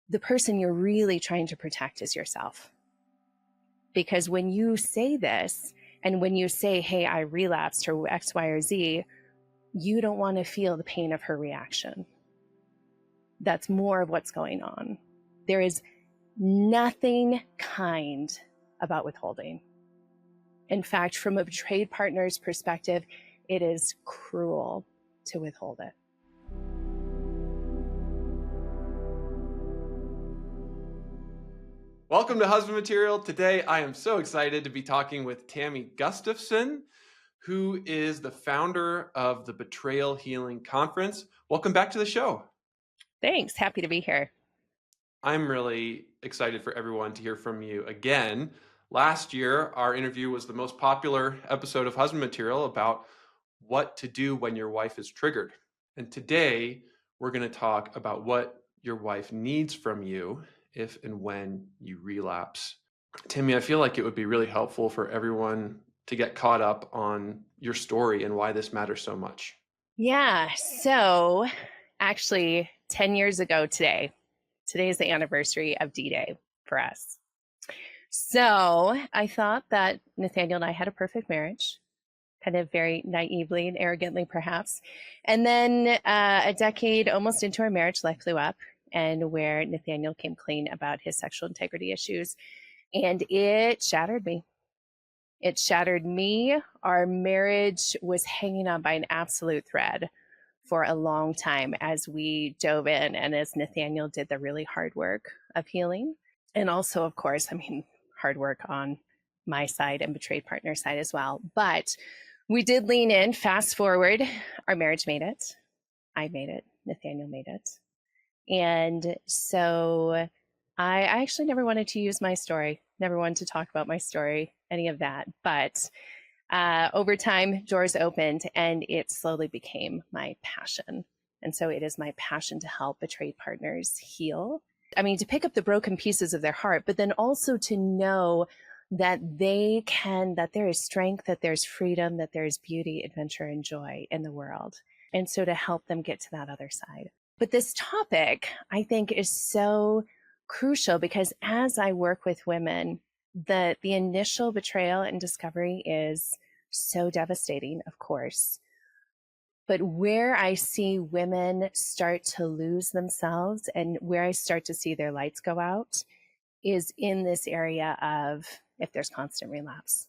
the person you're really trying to protect is yourself. Because when you say this, and when you say, hey, I relapsed or X, Y, or Z, you don't want to feel the pain of her reaction. That's more of what's going on. There is nothing kind about withholding. In fact, from a betrayed partner's perspective, it is cruel to withhold it. Welcome to Husband Material. Today, I am so excited to be talking with Tammy Gustafson, who is the founder of the Betrayal Healing Conference. Welcome back to the show. Thanks. Happy to be here. I'm really excited for everyone to hear from you again. Last year, our interview was the most popular episode of Husband Material about what to do when your wife is triggered. And today, we're going to talk about what your wife needs from you if and when you relapse. Tammy, I feel like it would be really helpful for everyone to get caught up on your story and why this matters so much. Yeah. So actually 10 years ago today is the anniversary of D-Day for us. So I thought that Nathaniel and I had a perfect marriage, kind of very naively and arrogantly perhaps. And then a decade almost into our marriage, life blew up, and where Nathaniel came clean about his sexual integrity issues. And it shattered me. It shattered me. Our marriage was hanging on by an absolute thread for a long time as we dove in and as Nathaniel did the really hard work of healing. And also, of course, hard work on my side and betrayed partner side as well. But we did lean in. Fast forward, our marriage made it. I made it. Nathaniel made it. And so I actually never wanted to use my story, never wanted to talk about my story, any of that. But over time, doors opened and it slowly became my passion. And so it is my passion to help betrayed partners heal. To pick up the broken pieces of their heart, but then also to know that that there is strength, that there's freedom, that there's beauty, adventure, and joy in the world. And so to help them get to that other side. But this topic, I think, is so crucial because as I work with women, the initial betrayal and discovery is so devastating, of course. But where I see women start to lose themselves and where I start to see their lights go out is in this area of if there's constant relapse.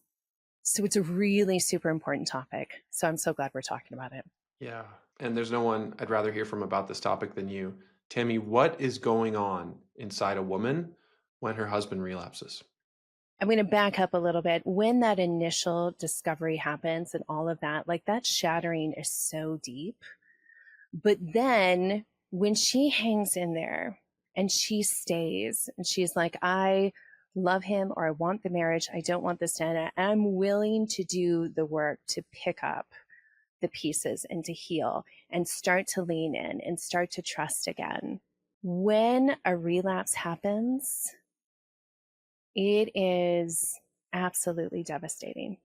So it's a really super important topic. So I'm so glad we're talking about it. Yeah. And there's no one I'd rather hear from about this topic than you. Tammy, what is going on inside a woman when her husband relapses? I'm going to back up a little bit. When that initial discovery happens and all of that, like that shattering is so deep. But then when she hangs in there and she stays and she's like, I love him or I want the marriage. I don't want this to end. I'm willing to do the work to pick up the pieces and to heal and start to lean in and start to trust again. When a relapse happens, it is absolutely devastating.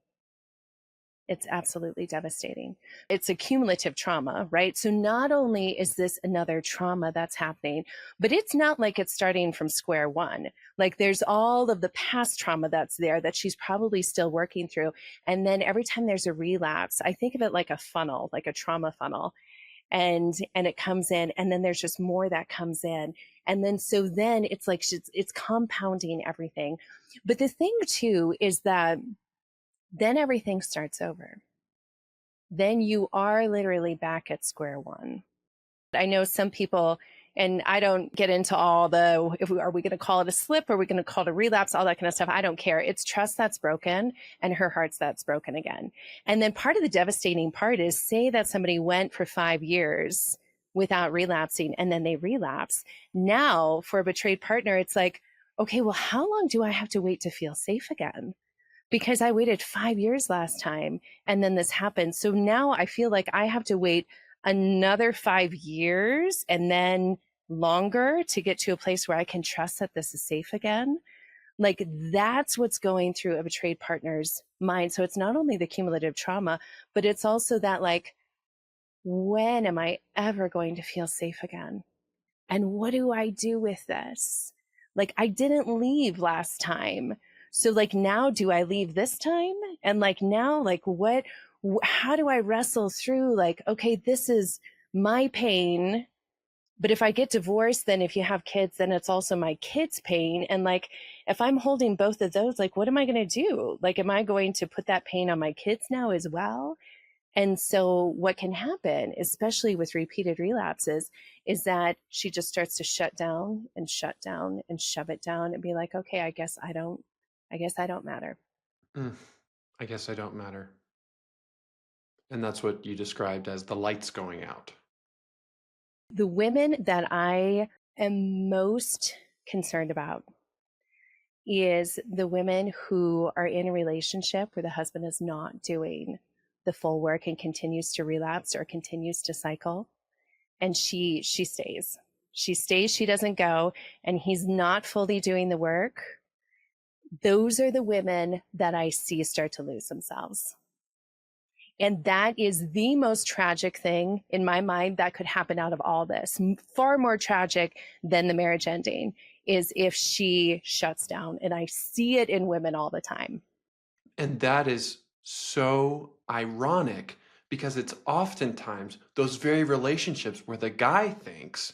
It's absolutely devastating. It's a cumulative trauma, right? So not only is this another trauma that's happening, but it's not like it's starting from square one. Like there's all of the past trauma that's there that she's probably still working through. And then every time there's a relapse, I think of it like a funnel, like a trauma funnel. And it comes in, and then there's just more that comes in. And then, so then it's like, it's compounding everything. But the thing too, is that then everything starts over. Then you are literally back at square one. I know some people, and I don't get into all the, are we going to call it a slip? Or are we going to call it a relapse? All that kind of stuff. I don't care. It's trust that's broken and her heart's that's broken again. And then part of the devastating part is, say that somebody went for 5 years without relapsing and then they relapse. Now for a betrayed partner, it's like, okay, well, how long do I have to wait to feel safe again? Because I waited 5 years last time and then this happened. So now I feel like I have to wait another 5 years and then longer to get to a place where I can trust that this is safe again. Like that's what's going through a betrayed partner's mind. So it's not only the cumulative trauma, but it's also that like, when am I ever going to feel safe again? And what do I do with this? Like, I didn't leave last time. So, like, now do I leave this time? And like, now, like, what, how do I wrestle through, like, okay, this is my pain. But if I get divorced, then if you have kids, then it's also my kids' pain. And like, if I'm holding both of those, like, what am I going to do? Like, am I going to put that pain on my kids now as well? And so, what can happen, especially with repeated relapses, is that she just starts to shut down and shut down and shove it down and be like, okay, I guess I don't matter. Mm, I guess I don't matter. And that's what you described as the lights going out. The women that I am most concerned about is the women who are in a relationship where the husband is not doing the full work and continues to relapse or continues to cycle, and she stays. She stays, she doesn't go, and he's not fully doing the work. Those are the women that I see start to lose themselves. And that is the most tragic thing in my mind that could happen out of all this. Far more tragic than the marriage ending is if she shuts down. And I see it in women all the time. And that is so ironic because it's oftentimes those very relationships where the guy thinks,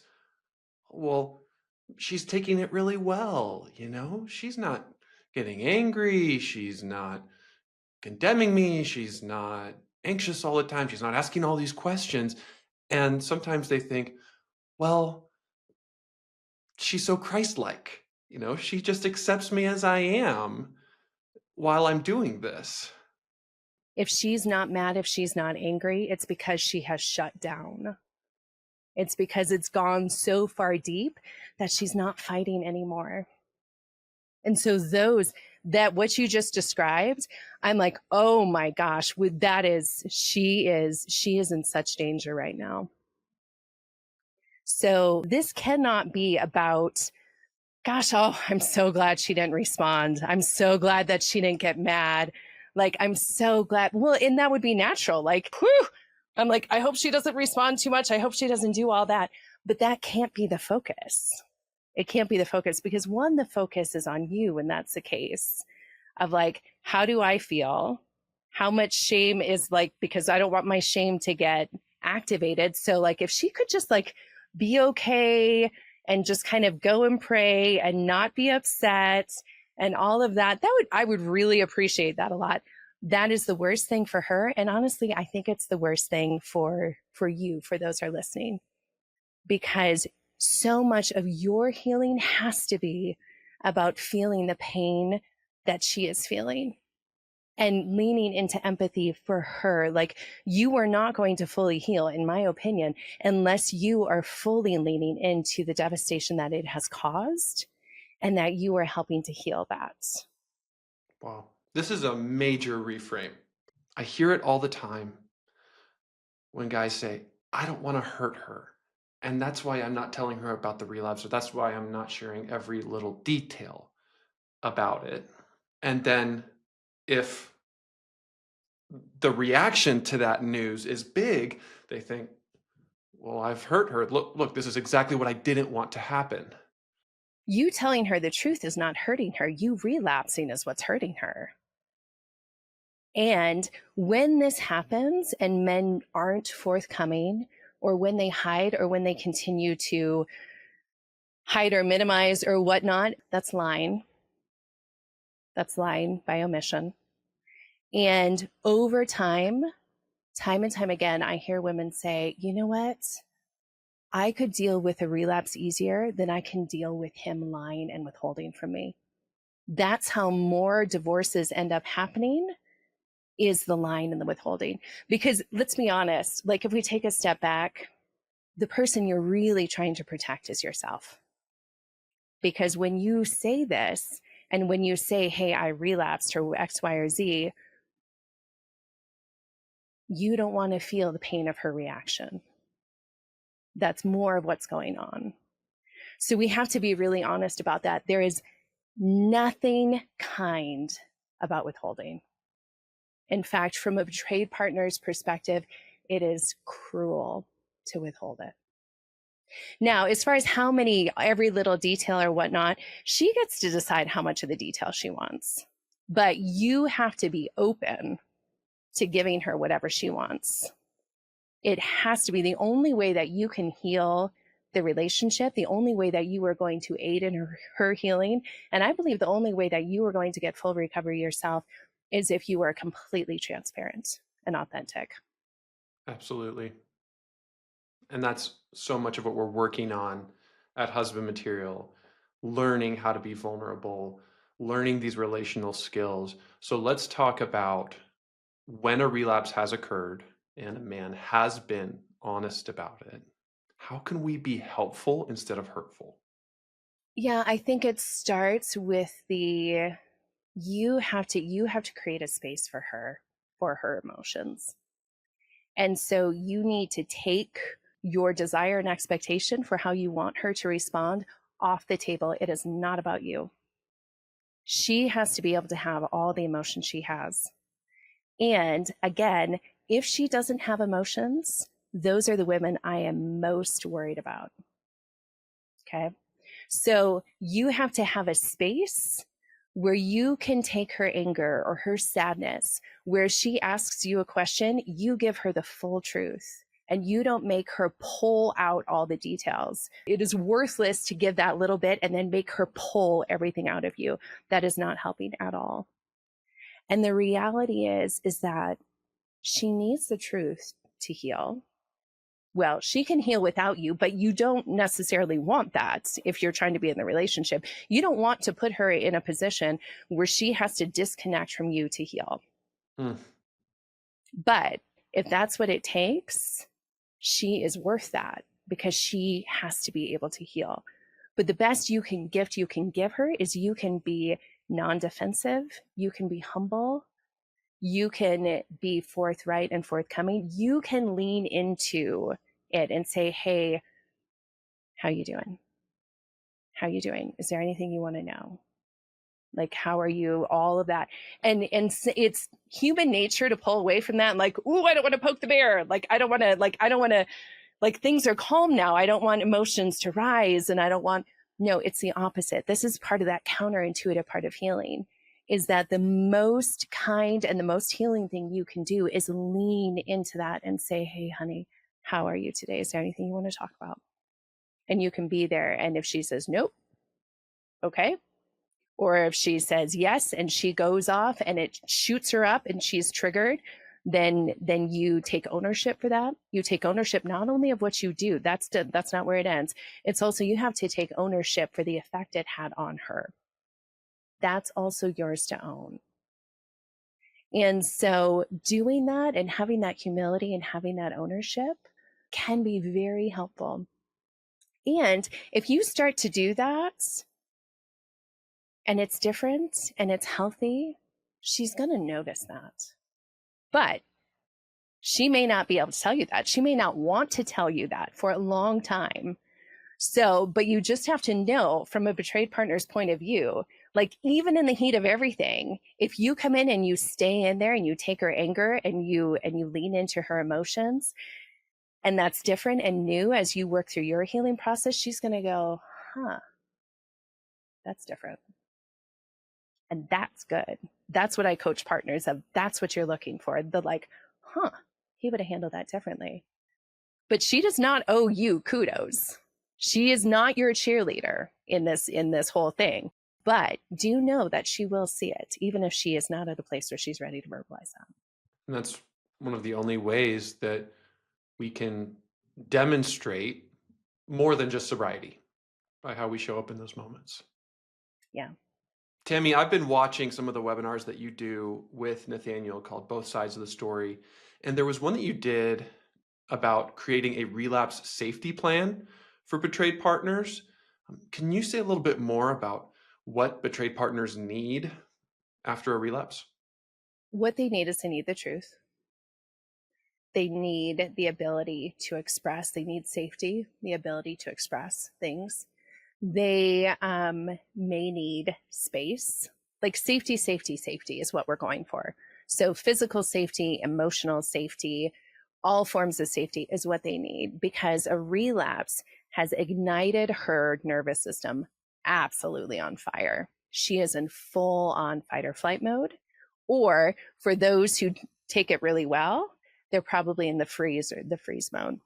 well, she's taking it really well, you know? She's not getting angry, she's not condemning me, she's not anxious all the time, she's not asking all these questions. And sometimes they think, well, she's so Christ-like, you know, she just accepts me as I am while I'm doing this. If she's not mad, if she's not angry, it's because she has shut down. It's because it's gone so far deep that she's not fighting anymore. And so those that what you just described, I'm like, oh my gosh, with that is she is in such danger right now. So this cannot be about, gosh, oh, I'm so glad she didn't respond. I'm so glad that she didn't get mad. Like, I'm so glad. Well, and that would be natural. Like, whew, I'm like, I hope she doesn't respond too much. I hope she doesn't do all that. But that can't be the focus. It can't be the focus because one, the focus is on you when that's the case of like, how do I feel? How much shame is like, because I don't want my shame to get activated. So, like, if she could just like be okay and just kind of go and pray and not be upset and all of that, I would really appreciate that a lot. That is the worst thing for her. And honestly, I think it's the worst thing for you, for those who are listening, because so much of your healing has to be about feeling the pain that she is feeling and leaning into empathy for her. Like, you are not going to fully heal, in my opinion, unless you are fully leaning into the devastation that it has caused and that you are helping to heal that. Wow. This is a major reframe. I hear it all the time when guys say, I don't want to hurt her. And that's why I'm not telling her about the relapse, or that's why I'm not sharing every little detail about it. And then if the reaction to that news is big, they think, well, I've hurt her. Look, this is exactly what I didn't want to happen. You telling her the truth is not hurting her. You relapsing is what's hurting her. And when this happens and men aren't forthcoming, or when they hide, or when they continue to hide or minimize or whatnot, that's lying. That's lying by omission. And over time and time again, I hear women say, you know what? I could deal with a relapse easier than I can deal with him lying and withholding from me. That's how more divorces end up happening, is the lying and the withholding. Because let's be honest, like, if we take a step back, the person you're really trying to protect is yourself. Because when you say this, and when you say, hey, I relapsed or X, Y, or Z, you don't want to feel the pain of her reaction. That's more of what's going on. So we have to be really honest about that. There is nothing kind about withholding. In fact, from a betrayed partner's perspective, it is cruel to withhold it. Now, as far as how many, every little detail or whatnot, she gets to decide how much of the detail she wants. But you have to be open to giving her whatever she wants. It has to be the only way that you can heal the relationship, the only way that you are going to aid in her healing. And I believe the only way that you are going to get full recovery yourself is if you are completely transparent and authentic. Absolutely. And that's so much of what we're working on at Husband Material, learning how to be vulnerable, learning these relational skills. So let's talk about when a relapse has occurred and a man has been honest about it. How can we be helpful instead of hurtful? Yeah, I think it starts with the you have to create a space for her emotions. And so you need to take your desire and expectation for how you want her to respond off the table. It is not about you. She has to be able to have all the emotions she has. And again, if she doesn't have emotions, those are the women I am most worried about. Okay. So you have to have a space where you can take her anger or her sadness, where she asks you a question, you give her the full truth and you don't make her pull out all the details. It is worthless to give that little bit and then make her pull everything out of you. That is not helping at all. And the reality is that she needs the truth to heal. Well, she can heal without you, but you don't necessarily want that if you're trying to be in the relationship. You don't want to put her in a position where she has to disconnect from you to heal. Mm. But if that's what it takes, she is worth that because she has to be able to heal. But the best you can give her is you can be non-defensive, you can be humble, you can be forthright and forthcoming. You can lean into it and say, hey, how you doing? How you doing? Is there anything you want to know? Like, how are you? All of that. And it's human nature to pull away from that. And like, ooh, I don't want to poke the bear. Like, I don't want to, like, things are calm now. I don't want emotions to rise. And I don't want, no, it's the opposite. This is part of that counterintuitive part of healing, is that the most kind and the most healing thing you can do is lean into that and say, hey, honey, how are you today? Is there anything you want to talk about? And you can be there. And if she says, nope, okay. Or if she says yes and she goes off and it shoots her up and she's triggered, then you take ownership for that. You take ownership not only of what you do, that's not where it ends. It's also you have to take ownership for the effect it had on her. That's also yours to own. And so doing that and having that humility and having that ownership can be very helpful. And if you start to do that and it's different and it's healthy, she's going to notice that. But she may not be able to tell you that. She may not want to tell you that for a long time. So, but you just have to know from a betrayed partner's point of view, like even in the heat of everything, if you come in and you stay in there and you take her anger and you lean into her emotions, and that's different and new as you work through your healing process, she's going to go, huh, that's different. And that's good. That's what I coach partners of. That's what you're looking for. The like, huh, he would have handled that differently. But she does not owe you kudos. She is not your cheerleader in this whole thing. But do know that she will see it, even if she is not at a place where she's ready to verbalize that. And that's one of the only ways that we can demonstrate more than just sobriety by how we show up in those moments. Yeah. Tammy, I've been watching some of the webinars that you do with Nathaniel called Both Sides of the Story. And there was one that you did about creating a relapse safety plan for betrayed partners. Can you say a little bit more about what betrayed partners need after a relapse? What they need is they need the truth. They need the ability to express. They need safety, the ability to express things. They may need space. Like safety, safety, safety is what we're going for. So physical safety, emotional safety, all forms of safety is what they need, because a relapse has ignited her nervous system absolutely on fire. She is in full on fight or flight mode. Or for those who take it really well, they're probably in the freeze mode.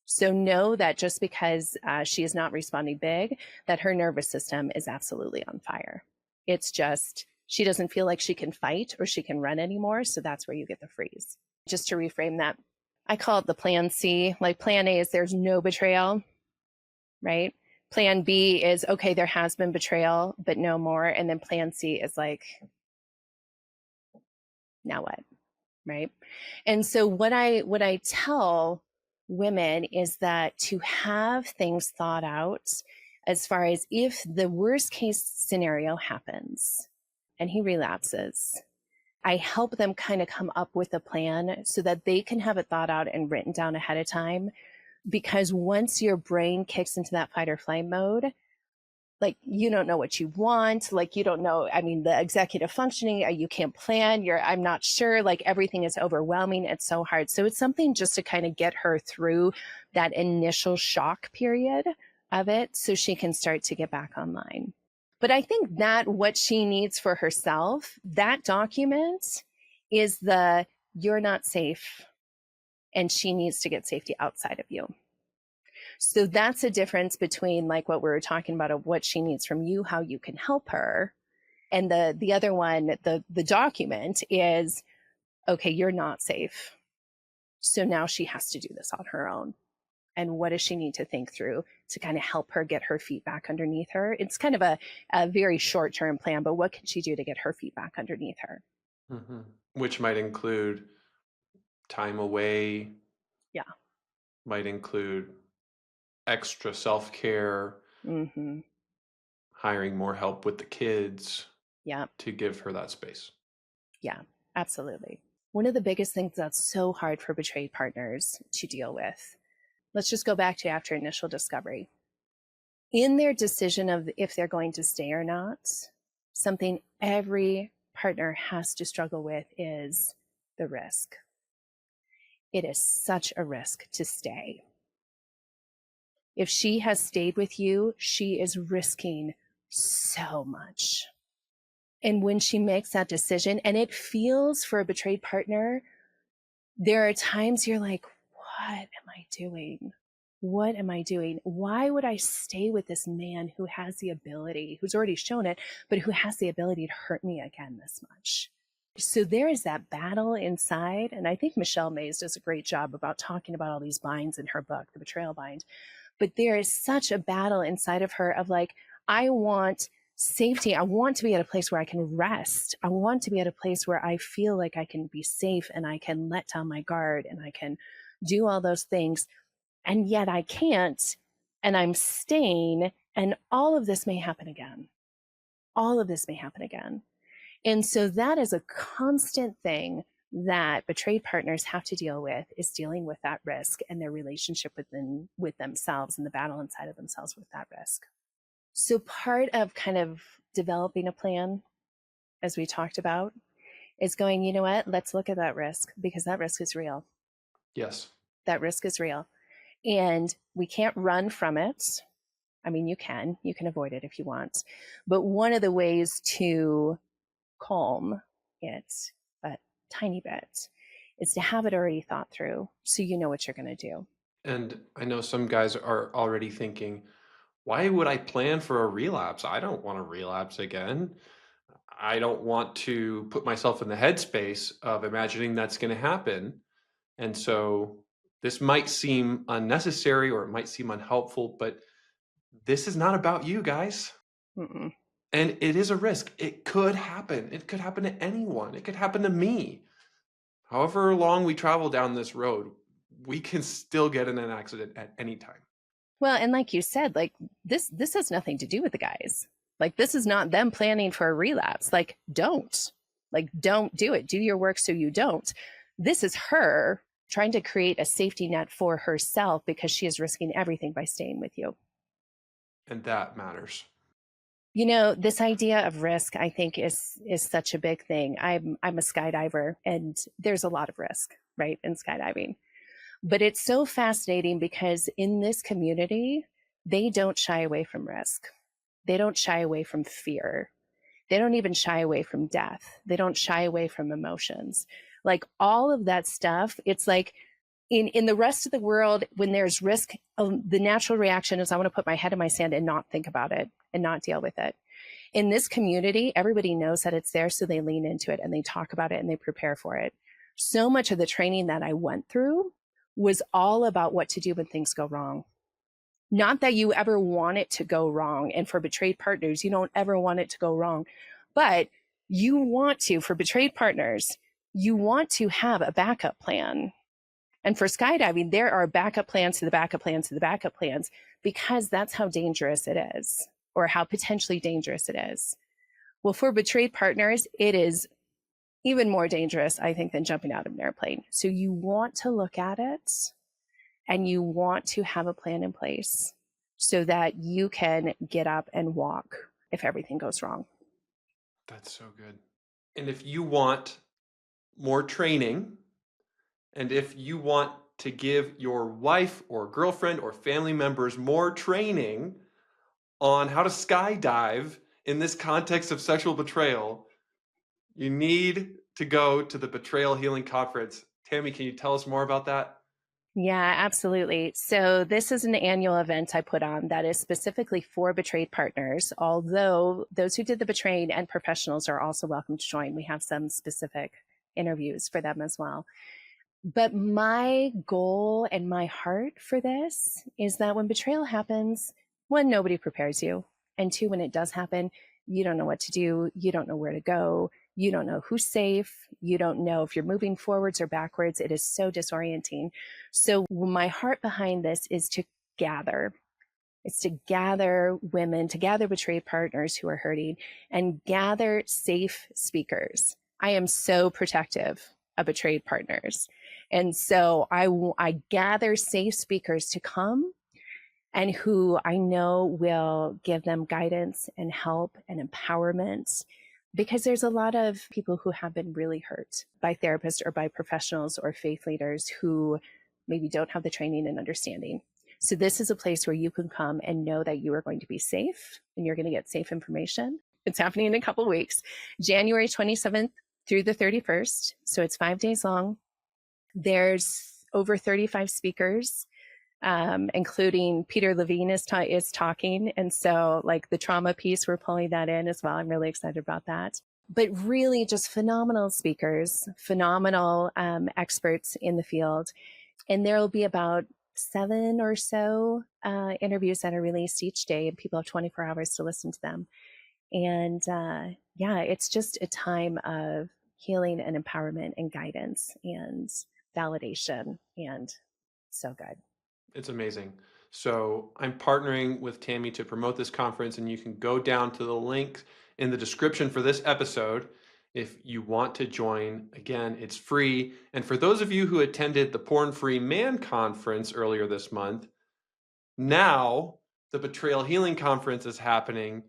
So know that just because she is not responding big, that her nervous system is absolutely on fire. It's just she doesn't feel like she can fight or she can run anymore. So that's where you get the freeze. Just to reframe that, I call it the plan C. Like plan A is there's no betrayal, right? Plan B is, okay, there has been betrayal, but no more. And then plan C is like, now what, right? And so what I tell women is that to have things thought out as far as if the worst case scenario happens and he relapses, I help them kind of come up with a plan so that they can have it thought out and written down ahead of time. Because once your brain kicks into that fight or flight mode, like you don't know what you want, like you don't know, I mean, the executive functioning, you can't plan, I'm not sure, like everything is overwhelming, it's so hard. So it's something just to kind of get her through that initial shock period of it so she can start to get back online. But I think that what she needs for herself, that document is the you're not safe and she needs to get safety outside of you. So that's a difference between like what we were talking about of what she needs from you, how you can help her. And the other one, the document is, okay, you're not safe. So now she has to do this on her own. And what does she need to think through to kind of help her get her feet back underneath her? It's kind of a very short-term plan, but what can she do to get her feet back underneath her? Mm-hmm. Which might include time away. Yeah. Might include extra self-care, Mm-hmm. hiring more help with the kids. Yeah. To give her that space. Yeah, absolutely. One of the biggest things that's so hard for betrayed partners to deal with, let's just go back to after initial discovery. In their decision of if they're going to stay or not, something every partner has to struggle with is the risk. It is such a risk to stay. If she has stayed with you, she is risking so much. And when she makes that decision, and it feels for a betrayed partner, there are times you're like, what am I doing? What am I doing? Why would I stay with this man who has the ability, who's already shown it, but who has the ability to hurt me again this much? So there is that battle inside. And I think Michelle Mays does a great job about talking about all these binds in her book, The Betrayal Bind. But there is such a battle inside of her of like, I want safety. I want to be at a place where I can rest. I want to be at a place where I feel like I can be safe and I can let down my guard and I can do all those things. And yet I can't. And I'm staying. And all of this may happen again. All of this may happen again. And so that is a constant thing that betrayed partners have to deal with, is dealing with that risk and their relationship with themselves and the battle inside of themselves with that risk. So part of kind of developing a plan, as we talked about, is going, you know what, let's look at that risk because that risk is real. Yes. That risk is real. And we can't run from it. I mean, you can avoid it if you want. But one of the ways to calm it a tiny bit is to have it already thought through so you know what you're going to do. And I know some guys are already thinking, why would I plan for a relapse? I don't want to relapse again. I don't want to put myself in the headspace of imagining that's going to happen. And so this might seem unnecessary or it might seem unhelpful, but this is not about you guys. Mm-mm. And it is a risk. It could happen. It could happen to anyone. It could happen to me. However long we travel down this road, we can still get in an accident at any time. Well, and like you said, like this has nothing to do with the guys. Like this is not them planning for a relapse. Like don't do it. Do your work so you don't. This is her trying to create a safety net for herself because she is risking everything by staying with you. And that matters. You know, this idea of risk, I think, is such a big thing. I'm a skydiver, and there's a lot of risk, right, in skydiving. But it's so fascinating because in this community, they don't shy away from risk. They don't shy away from fear. They don't even shy away from death. They don't shy away from emotions. Like all of that stuff, it's like in the rest of the world, when there's risk, the natural reaction is I want to put my head in my sand and not think about it and not deal with it. In this community, everybody knows that it's there, so they lean into it and they talk about it and they prepare for it. So much of the training that I went through was all about what to do when things go wrong. Not that you ever want it to go wrong. And for betrayed partners, you don't ever want it to go wrong. But you want to, for betrayed partners, you want to have a backup plan. And for skydiving, there are backup plans to the backup plans to the backup plans, because that's how dangerous it is, or how potentially dangerous it is. Well, for betrayed partners, it is even more dangerous, I think, than jumping out of an airplane. So you want to look at it and you want to have a plan in place so that you can get up and walk if everything goes wrong. That's so good. And if you want more training, and if you want to give your wife or girlfriend or family members more training on how to skydive in this context of sexual betrayal, you need to go to the Betrayal Healing Conference. Tammy, can you tell us more about that? Yeah, absolutely. So this is an annual event I put on that is specifically for betrayed partners, although those who did the betraying and professionals are also welcome to join. We have some specific interviews for them as well. But my goal and my heart for this is that when betrayal happens, one, nobody prepares you. And two, when it does happen, you don't know what to do. You don't know where to go. You don't know who's safe. You don't know if you're moving forwards or backwards. It is so disorienting. So my heart behind this is to gather. It's to gather women, to gather betrayed partners who are hurting, and gather safe speakers. I am so protective of betrayed partners. And so I gather safe speakers to come and who I know will give them guidance and help and empowerment, because there's a lot of people who have been really hurt by therapists or by professionals or faith leaders who maybe don't have the training and understanding. So this is a place where you can come and know that you are going to be safe and you're going to get safe information. It's happening in a couple of weeks, January 27th through the 31st. So it's 5 days long. There's over 35 speakers, including Peter Levine is talking. And so like the trauma piece, we're pulling that in as well. I'm really excited about that. But really just phenomenal speakers, phenomenal experts in the field. And there will be about 7 or so interviews that are released each day, and people have 24 hours to listen to them. And yeah, it's just a time of healing and empowerment and guidance and validation, and so good. It's amazing. So I'm partnering with Tammy to promote this conference, and you can go down to the link in the description for this episode if you want to join. Again, it's free. And for those of you who attended the Porn Free Man Conference earlier this month, now the Betrayal Healing Conference is happening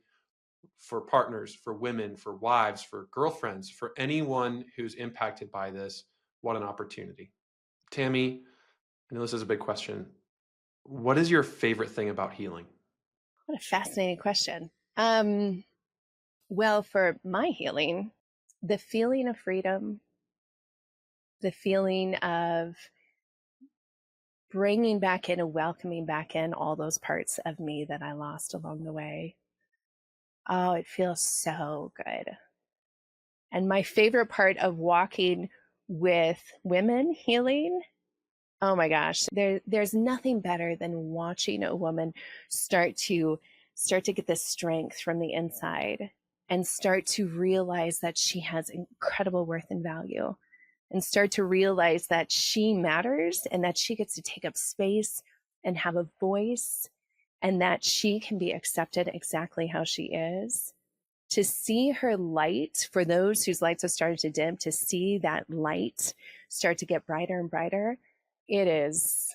for partners, for women, for wives, for girlfriends, for anyone who's impacted by this. What an opportunity. Tammy, I know this is a big question. What is your favorite thing about healing? What a fascinating question. Well, for my healing, the feeling of freedom, the feeling of bringing back in and welcoming back in all those parts of me that I lost along the way. Oh, it feels so good. And my favorite part of walking with women healing, oh my gosh, there's nothing better than watching a woman start to get this strength from the inside and start to realize that she has incredible worth and value, and start to realize that she matters and that she gets to take up space and have a voice, and that she can be accepted exactly how she is. To see her light, for those whose lights have started to dim, to see that light start to get brighter and brighter, it is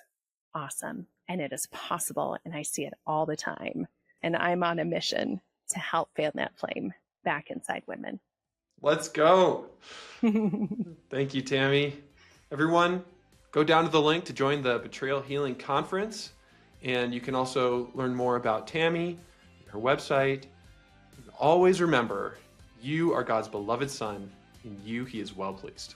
awesome, and it is possible, and I see it all the time. And I'm on a mission to help fan that flame back inside women. Let's go. Thank you, Tammy. Everyone, go down to the link to join the Betrayal Healing Conference. And you can also learn more about Tammy, her website. Always remember, you are God's beloved son. In you, he is well pleased.